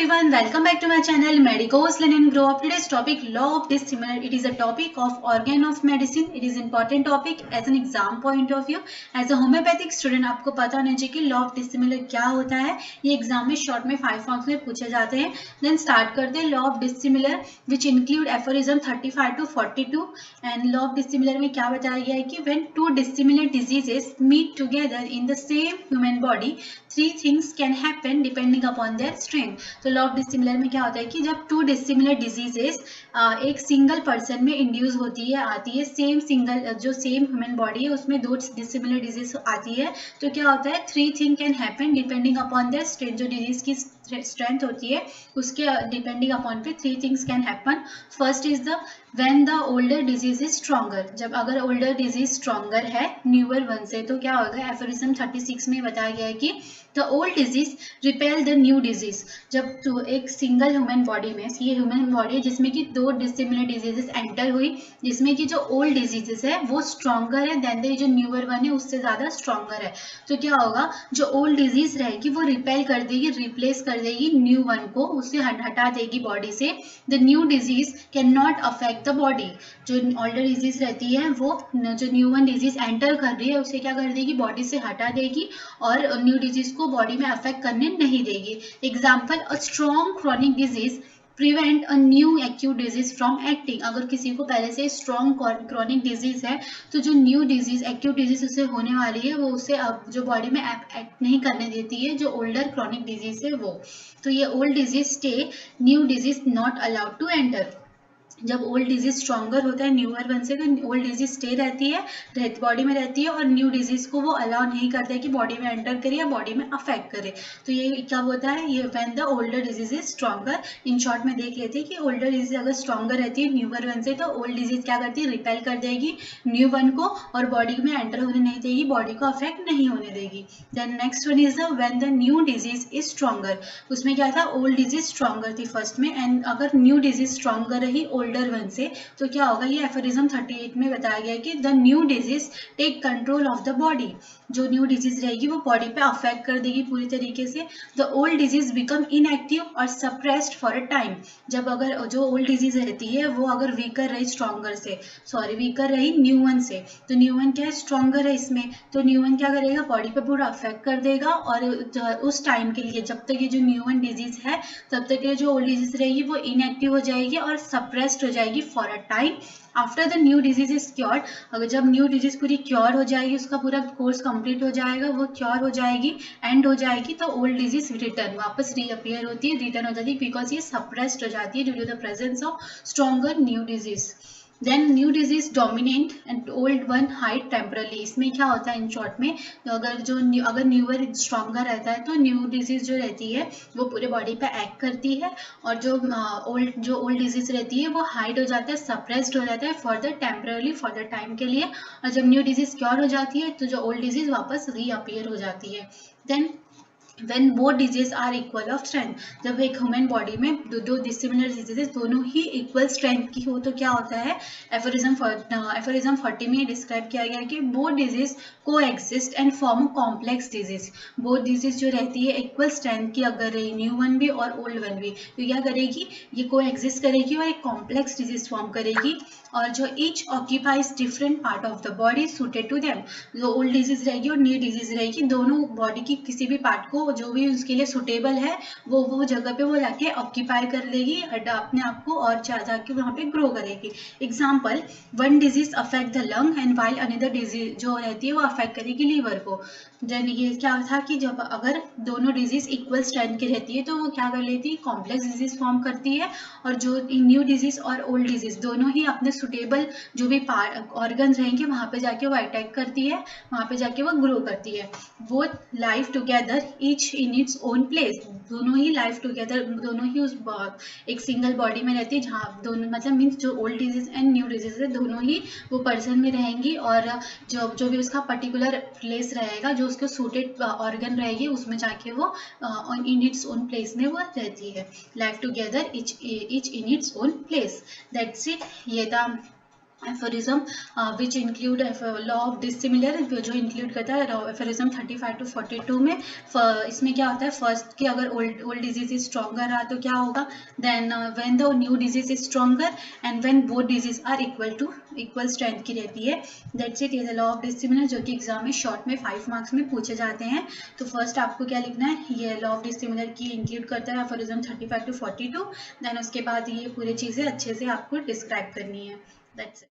everyone, welcome back to my channel Medicos Learn and Grow Up. Today's topic law of dissimilar. It is a topic of organ of medicine. It is important topic as an exam point of view. As a homeopathic student आपको पता होना चाहिए कि law of dissimilar क्या होता है. ये exam में शॉर्ट में 5 मार्क्स में पूछे जाते हैं. Then start करते हैं law of dissimilar which include aphorism 35 to 42 and law of dissimilar में क्या बताया गया है कि when two dissimilar diseases meet together in the same human body, three things can happen depending upon their strength. तो law of dissimilar में क्या होता है कि जब टू डिसिमिलर डिजीजेस एक सिंगल पर्सन में इंड्यूस होती है आती है सेम सिंगल जो सेम ह्यूमन बॉडी है उसमें दो डिसिमिलर डिजीज आती है तो क्या होता है three thing can happen depending upon their strength. जो डिजीज की स्ट्रेंथ होती है उसके डिपेंडिंग अपॉन पे three things can happen. First is the when the older disease is stronger. जब अगर ओल्डर डिजीज स्ट्रॉन्गर है न्यूअर वन से तो क्या होगा. एफोरिज्म 36 में बताया गया है कि the old disease repel the new disease. जब तो एक सिंगल ह्यूमन बॉडी में ये ह्यूमन बॉडी है जिसमें कि दो डिसिमिलर डिजीजेस एंटर हुई जिसमें कि जो ओल्ड डिजीजेस है वो स्ट्रॉन्गर है देन द जो न्यूअर वन है उससे ज़्यादा स्ट्रॉन्गर है. तो क्या होगा जो ओल्ड डिजीज रहेगी वो रिपेल कर देगी रिप्लेस कर देगी न्यू वन को उससे हटा देगी बॉडी से. The new disease can not affect the body. जो ओल्डर डिजीज रहती है वो जो न्यू वन डिजीज एंटर कर रही है उसे क्या कर देगी बॉडी से हटा देगी और न्यू डिजीज को बॉडी में अफेक्ट करने नहीं देगी. Example a strong chronic disease prevent a new acute disease from acting. अगर किसी को पहले से स्ट्रॉन्ग क्रॉनिक डिजीज है तो जो न्यू डिजीज एक्यूट डिजीज उसे होने वाली है वो उसे अब जो बॉडी में एक्ट नहीं करने देती है जो ओल्डर क्रॉनिक डिजीज है वो. तो ये old disease stay new disease not allowed to enter. जब ओल्ड डिजीज स्ट्रॉन्गर होता है न्यूअर वन से तो ओल्ड डिजीज स्टे रहती है बॉडी में रहती है और न्यू डिजीज को वो अलाउ नहीं करता है कि बॉडी में एंटर करे या बॉडी में अफेक्ट करे. तो ये क्या होता है ये when the older disease is stronger. In short में देख लेते हैं कि ओल्डर डिजीज अगर स्ट्रॉन्गर रहती है न्यूअर वन से तो ओल्ड डिजीज क्या करती है रिपेल कर देगी न्यू वन को और बॉडी में एंटर होने नहीं देगी बॉडी को अफेक्ट नहीं होने देगी. Then next one is the when the new disease is stronger. उसमें क्या था ओल्ड डिजीज स्ट्रॉन्गर थी फर्स्ट में एंड अगर न्यू डिजीज स्ट्रॉन्गर रही ओल्डर वन से तो क्या होगा. ये एफोरिज्म 38 में बताया गया है कि the new disease take control of the body. जो न्यू डिजीज रहेगी वो बॉडी पे अफेक्ट कर देगी पूरी तरीके से. The old disease become inactive और सप्रेस्ड फॉर अ टाइम. जब अगर जो ओल्ड डिजीज रहती है वो अगर वीकर रही स्ट्रॉन्गर से वीकर रही न्यू वन से तो न्यू वन क्या है स्ट्रॉन्गर है इसमें तो न्यू वन क्या करेगा बॉडी पे पूरा अफेक्ट कर देगा और उस टाइम के लिए जब तक ये जो न्यू वन डिजीज है तब तक ये जो ओल्ड डिजीज रहेगी वो इनएक्टिव हो जाएगी और सप्रेस्ड हो जाएगी for a time. After the new disease is cured. अगर जब न्यू डिजीज पूरी क्योर हो जाएगी उसका पूरा कोर्स कंप्लीट हो जाएगा वो क्योर हो जाएगी एंड हो जाएगी तो ओल्ड डिजीज रिटर्न वापस रीअपियर होती है रिटर्न हो जाती है बिकॉज ये सप्रेस्ड हो जाती है due to the presence of stronger new disease. Then new disease dominate and old one hide temporarily. इसमें क्या होता है इन शॉर्ट में तो अगर न्यूअर स्ट्रॉन्गर रहता है तो न्यू डिजीज जो रहती है वो पूरे बॉडी पे एक्ट करती है और जो ओल्ड डिजीज रहती है वो हाइड हो जाता है सप्रेस्ड हो जाता है for the temporarily for the time के लिए और जब न्यू डिजीज क्योर हो जाती है तो जो ओल्ड डिजीज वापस रीअपियर हो जाती है. Then when both diseases are equal of strength. जब एक ह्यूमन बॉडी में दो डिसिमिलर डिजीजेस दोनों ही इक्वल स्ट्रेंथ की हो तो क्या होता है एफोरिज्म 40 में डिस्क्राइब किया गया है कि बोथ डिजीज को exist and form complex disease. Both disease जो रहती है इक्वल स्ट्रेंथ की अगर रही न्यू वन भी और ओल्ड वन भी तो क्या करेगी ये को एग्जिस्ट करेगी और एक कॉम्प्लेक्स डिजीज फॉर्म करेगी और जो each occupies different part of the body suited to them. जो ओल्ड डिजीज रहेगी और न्यू डिजीज रहेगी दोनों बॉडी की किसी भी पार्ट को जो भी उसके लिए सुटेबल है वो जगह पे वो जाके ऑक्यूपाई कर लेगी अपने आप को और जाके वहाँ पे ग्रो करेगी. Example one disease affect the lung and while another disease जो रहती है वो अफेक्ट करेगी लीवर को. देन ये क्या था कि जब अगर दोनों डिजीज इक्वल स्ट्रेंथ की रहती है तो वो क्या कर लेती है कॉम्प्लेक्स डिजीज फॉर्म करती है और जो न्यू डिजीज और ओल्ड डिजीज दोनों ही अपने सुटेबल जो भी ऑर्गन रहेंगे वहाँ पे जाके वो अटैक करती है वहाँ पे जाके वो ग्रो करती है. Both life together each in its own place. दोनों ही लाइफ टुगेदर दोनों ही उस एक सिंगल बॉडी में रहती है जहाँ दोनों मतलब मीन्स जो old disease and new disease है दोनों ही वो पर्सन में रहेंगी और जो भी उसका पर्टिकुलर प्लेस रहेगा जो उसको सूटेड ऑर्गन रहेगी उसमें जाके वो इन इट्स ओन प्लेस में वो रहती है. Life together each in its own place. That's it. ये था aphorism which include law of dissimilar, जो इंक्लूड करता है एफोरिज्म 35 to 42 में। इसमें क्या होता है, फर्स्ट कि अगर ओल्ड डिजीज इज स्ट्रॉन्गर रहा तो क्या होगा, then when the new disease is stronger and when both disease are equal strength की रहती है। दैट्स इट, ये लॉ ऑफ डिसिमिलर जो कि एग्जाम में शॉर्ट में 5 मार्क्स में पूछे जाते हैं। तो फर्स्ट आपको क्या लिखना है, ये लॉ ऑफ डिसिमिलर की इंक्लूड करता है एफोरिज्म 35 to 42, देन उसके बाद ये पूरी चीज़ें अच्छे से आपको डिस्क्राइब करनी है। That's it.